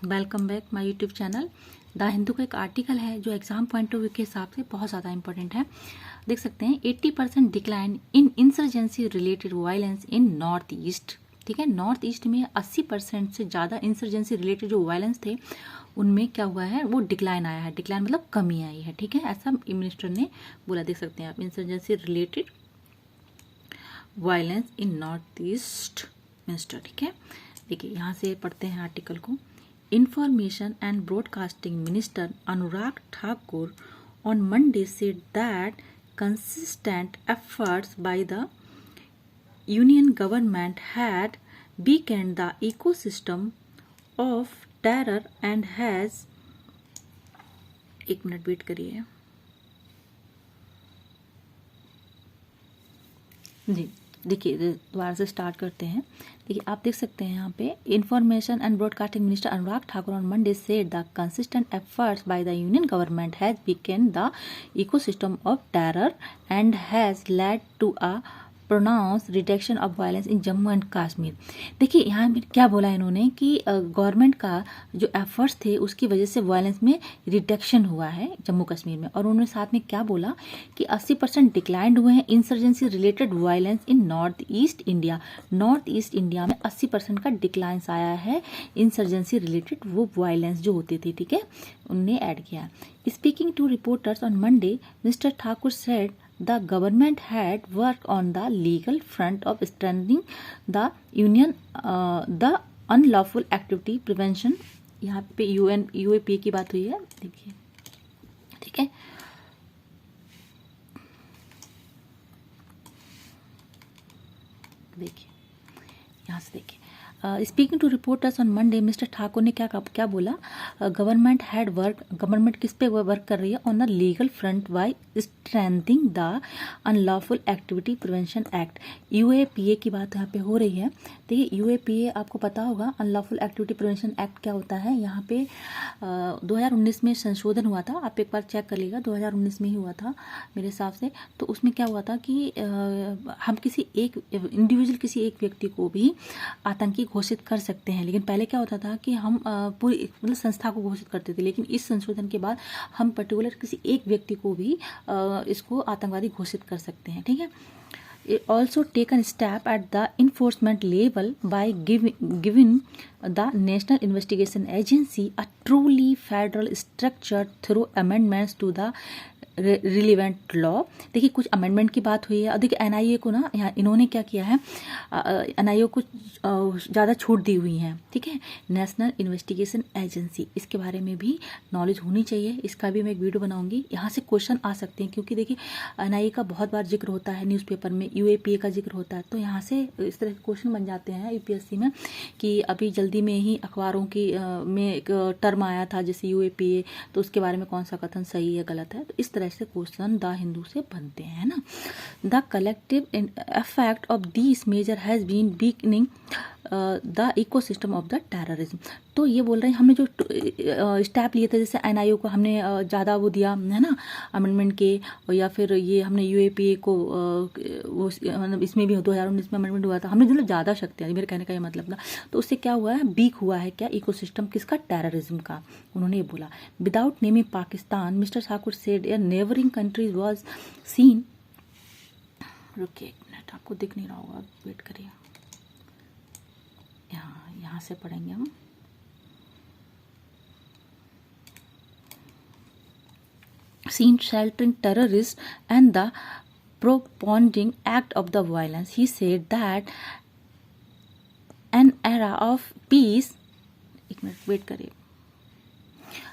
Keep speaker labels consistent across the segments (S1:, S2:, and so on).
S1: Welcome back my YouTube channel. The Hindu का एक article है जो एग्जाम पॉइंट ऑफ व्यू के हिसाब से बहुत ज़्यादा इंपॉर्टेंट है। देख सकते हैं 80% decline in insurgency related violence in north east. ठीक है, नॉर्थ ईस्ट में 80% से ज़्यादा इंसर्जेंसी रिलेटेड जो वायलेंस थे उनमें क्या हुआ है, वो डिक्लाइन आया है। डिक्लाइन मतलब कमी आई है। ठीक है, ऐसा मिनिस्टर ने बोला। देख सकते हैं आप, insurgency related violence in north east minister. ठीक है, देखिए यहाँ से पढ़ते हैं आर्टिकल को। Information and Broadcasting Minister Anurag Thakur on Monday said that consistent efforts by the Union government had weakened the ecosystem of terror and has एक minute wait करिए जी। देखिए दोबारा से स्टार्ट करते हैं। देखिए आप देख सकते हैं यहाँ पे, information and broadcasting minister Anurag Thakur on Monday said the consistent efforts by the union government has weakened the ecosystem of terror and has led to a pronounce reduction of violence in Jammu and Kashmir. देखिए यहाँ पे क्या बोला इन्होंने कि government का जो efforts थे उसकी वजह से वायलेंस में रिडक्शन हुआ है जम्मू कश्मीर में। और उन्होंने साथ में क्या बोला कि 80% डिक्लाइंड हुए हैं insurgency related violence in north east India. North east India में 80% का डिक्लाइंस आया है इंसर्जेंसी रिलेटेड वो वायलेंस जो होती थी। ठीक है, उनने ऐड किया। Speaking to reporters on Monday mister Thakur said the government had worked on the legal front of strengthening the union the unlawful activity prevention। यहाँ पे UAPA की बात हुई है। देखिए, ठीक है, देखिए यहाँ से देखिए। Speaking to reporters on Monday mister Thakur ने क्या बोला, गवर्नमेंट हैड वर्क, गवर्नमेंट किस पे वर्क कर रही है, on the legal front by strengthening the unlawful activity prevention act. UAPA की बात यहाँ पे हो रही है। देखिए UAPA आपको पता होगा, अनलॉफुल एक्टिविटी प्रिवेंशन एक्ट क्या होता है। यहाँ पे 2019 में संशोधन हुआ था, आप एक बार चेक कर लीजिएगा, 2019 में ही हुआ था मेरे हिसाब से। तो उसमें क्या हुआ था कि हम किसी एक इंडिविजुअल, किसी एक व्यक्ति को भी आतंकी घोषित कर सकते हैं। लेकिन पहले क्या होता था कि हम पूरी मतलब संस्था को घोषित करते थे, लेकिन इस संशोधन के बाद हम पर्टिकुलर किसी एक व्यक्ति को भी इसको आतंकवादी घोषित कर सकते हैं। ठीक है, also taken step at the enforcement level by giving the National Investigation Agency a truly federal structure through amendments to the relevant law. देखिए कुछ अमेंडमेंट की बात हुई है। और देखिए NIA को ना, यहाँ इन्होंने क्या किया है, NIA को ज़्यादा छूट दी हुई है। ठीक है, नेशनल इन्वेस्टिगेशन एजेंसी, इसके बारे में भी नॉलेज होनी चाहिए। इसका भी मैं एक वीडियो बनाऊंगी। यहाँ से क्वेश्चन आ सकते हैं, क्योंकि देखिए NIA का बहुत बार जिक्र होता है न्यूज़पेपर में, UAPA का जिक्र होता है। तो यहाँ से इस तरह के क्वेश्चन बन जाते हैं UPSC में कि अभी जल्दी में ही अखबारों की में एक टर्म आया था जैसे UAPA, तो उसके बारे में कौन सा कथन सही है गलत है। तो इस तरह से क्वेश्चन द हिंदू से बनते हैं ना। The collective effect of this measure has been weakening the ecosystem of the terrorism. तो ये बोल रहे हैं हमने जो स्टेप लिए थे, जैसे NIA को हमने ज़्यादा वो दिया है ना अमेंडमेंट के, या फिर ये हमने UAPA को वो मतलब इसमें भी 2019 में अमेंडमेंट हुआ था, हमने मतलब ज़्यादा शक्तियाँ, मेरे कहने का ये मतलब था। तो उससे क्या हुआ है, वीक हुआ है क्या इकोसिस्टम किसका, टेररिज्म का। उन्होंने ये बोला। Without naming Pakistan mister Thakur said A neighbouring countries was scene. रुकिए एक मिनट, आपको दिख नहीं रहा होगा, वेट करिए। यहाँ से पढ़ेंगे हम। Seen sheltering terrorists and the propounding act of the violence. He said that an era of peace, एक मिनट वेट करिए।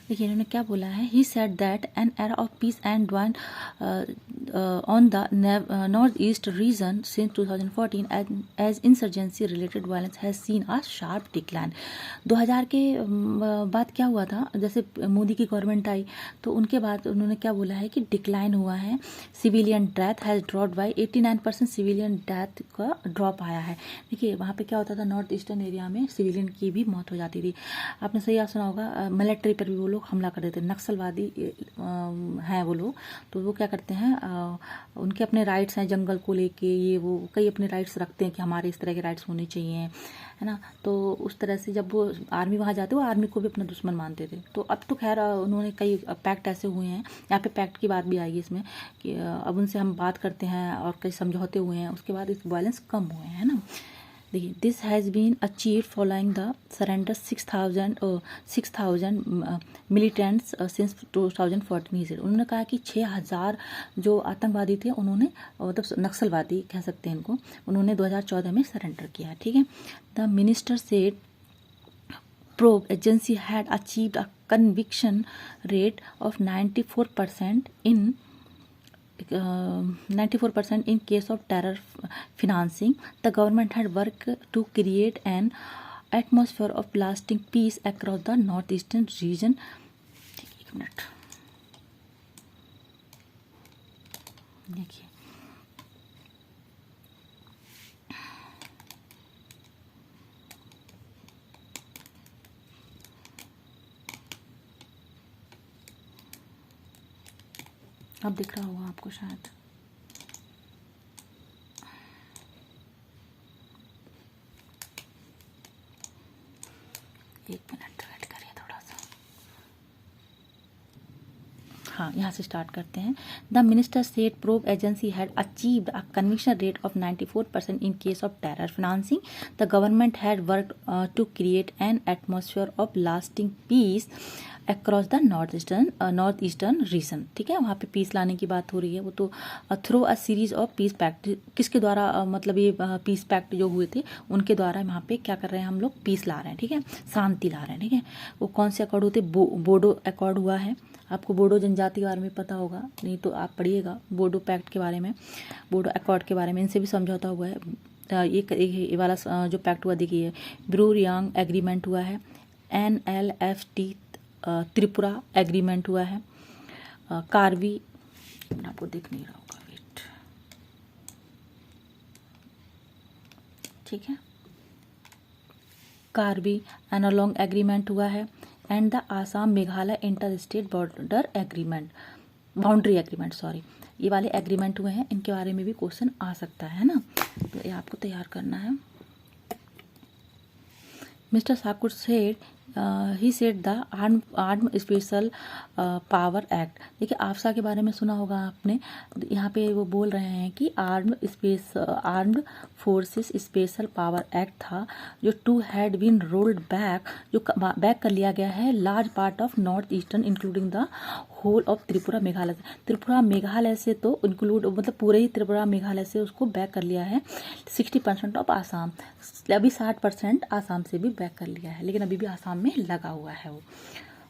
S1: देखिए इन्होंने क्या बोला है, he said that an era of peace and one on the north east region since 2014 as insurgency related violence has seen a sharp decline. 2000 के बाद क्या हुआ था, जैसे मोदी की गवर्नमेंट आई तो उनके बाद उन्होंने क्या बोला है कि डिक्लाइन हुआ है। Civilian death has drop by 89%, civilian death का ड्रॉप आया है। देखिए वहाँ पे क्या होता था, नॉर्थ ईस्टर्न एरिया में सिविलियन की भी मौत हो जाती थी। आपने सही सुना होगा, मिलिट्री पर भी वो लोग हमला कर देते हैं। नक्सलवादी हैं वो लोग, तो वो क्या करते हैं, उनके अपने राइट्स हैं जंगल को लेके, ये वो कई अपने राइट्स रखते हैं कि हमारे इस तरह के राइट्स होने चाहिए, है ना। तो उस तरह से जब वो आर्मी वहाँ जाते, वो आर्मी को भी अपना दुश्मन मानते थे। तो अब तो खैर उन्होंने कई पैक्ट ऐसे हुए हैं, यहाँ पे पैक्ट की बात भी आएगी इसमें, कि अब उनसे हम बात करते हैं और कई समझौते हुए हैं, उसके बाद इस वायलेंस कम हुए हैं, है ना। देखिए, this has been achieve following the surrender 6,000 militants since 2014। ही उन्होंने कहा कि 6,000 जो आतंकवादी थे उन्होंने, मतलब नक्सलवादी कह सकते हैं इनको, उन्होंने 2014 में सरेंडर किया है, ठीक है। The minister said probe agency had achieved a conviction rate of 94% in 94% in case of terror financing. The government had worked to create an atmosphere of lasting peace across the northeastern region. एक minute देखिए, अब दिख रहा होगा आपको शायद। एक minute wait करिए थोड़ा सा। हाँ, यहाँ से स्टार्ट करते हैं। The minister said probe agency had achieved a conviction rate of 94% in case of terror financing. The government had worked to create an atmosphere of lasting peace across the north eastern region. ठीक है, वहाँ पे piece लाने की बात हो रही है. वो तो through a series of peace pact, किसके द्वारा मतलब ये पीस पैक्ट जो हुए थे उनके द्वारा वहाँ पे क्या कर रहे हैं हम लोग, पीस ला रहे हैं. ठीक है, शांति ला रहे हैं. ठीक है, वो कौन से अकॉर्ड होते, बोडो अकॉर्ड हुआ है. आपको बोडो जनजाति के बारे में पता होगा, नहीं तो आप पढ़िएगा बोडो पैक्ट के बारे में, बोडो अकॉर्ड के बारे में. इनसे भी समझौता हुआ है. ये वाला जो पैक्ट हुआ देखिए, ब्रूरियांग एग्रीमेंट हुआ है, NLFT त्रिपुरा एग्रीमेंट हुआ है, कार्वी, आपको दिख नहीं रहा होगा, वेट, ठीक है, कार्बी एनालॉन्ग एग्रीमेंट हुआ है, and the Assam Meghalaya inter state border agreement, boundary agreement, sorry, ये वाले एग्रीमेंट हुए हैं. इनके बारे में भी क्वेश्चन आ सकता है ना, तो ये आपको तैयार करना है. मिस्टर साकुर said, he said the arm special power act. देखिए, आफ्सा के बारे में सुना होगा आपने. यहाँ पे वो बोल रहे हैं कि armed forces special power act था जो to had been rolled back, जो बैक कर लिया गया है large part of north eastern including the whole of Tripura Meghalaya. Tripura Meghalaya से तो इंक्लूड, मतलब पूरे ही त्रिपुरा मेघालय से उसको बैक कर लिया है. 60% ऑफ आसाम, अभी 60% आसाम से भी बैक कर लिया है, लेकिन अभी भी आसाम में लगा हुआ है वो.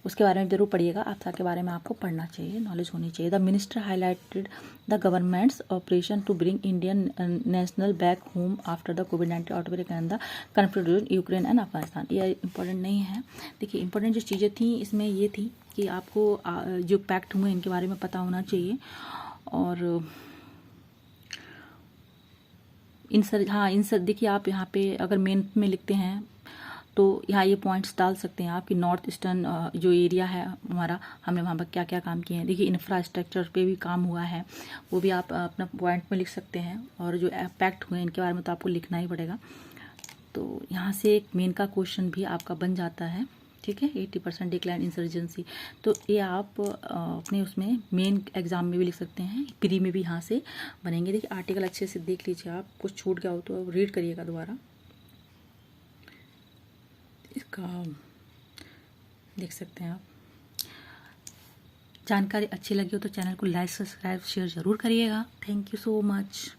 S1: उसके बारे में जरूर पढ़िएगा. आफ्सा के बारे में आपको पढ़ना चाहिए, नॉलेज होनी चाहिए. The minister highlighted the government's operation to bring Indian national back home after the कोविड-19 outbreak and the conflict Ukraine and Afghanistan. ये इंपॉर्टेंट नहीं है. देखिए, इंपॉर्टेंट जो चीज़ें थी इसमें ये थी कि आपको जो पैक्ट हुए इनके बारे में पता होना चाहिए. और इन सब देखिए, आप यहाँ पे अगर मेन में लिखते हैं तो यहाँ ये पॉइंट्स डाल सकते हैं आप कि नॉर्थ ईस्टर्न जो एरिया है हमारा, हमने वहाँ पर क्या क्या काम किए हैं. देखिए, इंफ्रास्ट्रक्चर पे भी काम हुआ है, वो भी आप अपना पॉइंट में लिख सकते हैं. और जो पैक्ट हुए इनके बारे में तो आपको लिखना ही पड़ेगा. तो यहाँ से एक मेन का क्वेश्चन भी आपका बन जाता है. ठीक है, 80% डिक्लाइन इंसर्जेंसी, तो ये आप अपने उसमें मेन एग्जाम में भी लिख सकते हैं, प्री में भी यहाँ से बनेंगे. देखिए, आर्टिकल अच्छे से देख लीजिए, आप कुछ छूट गया हो तो रीड करिएगा दोबारा. इसका देख सकते हैं आप. जानकारी अच्छी लगी हो तो चैनल को लाइक, सब्सक्राइब, शेयर ज़रूर करिएगा. Thank you so much.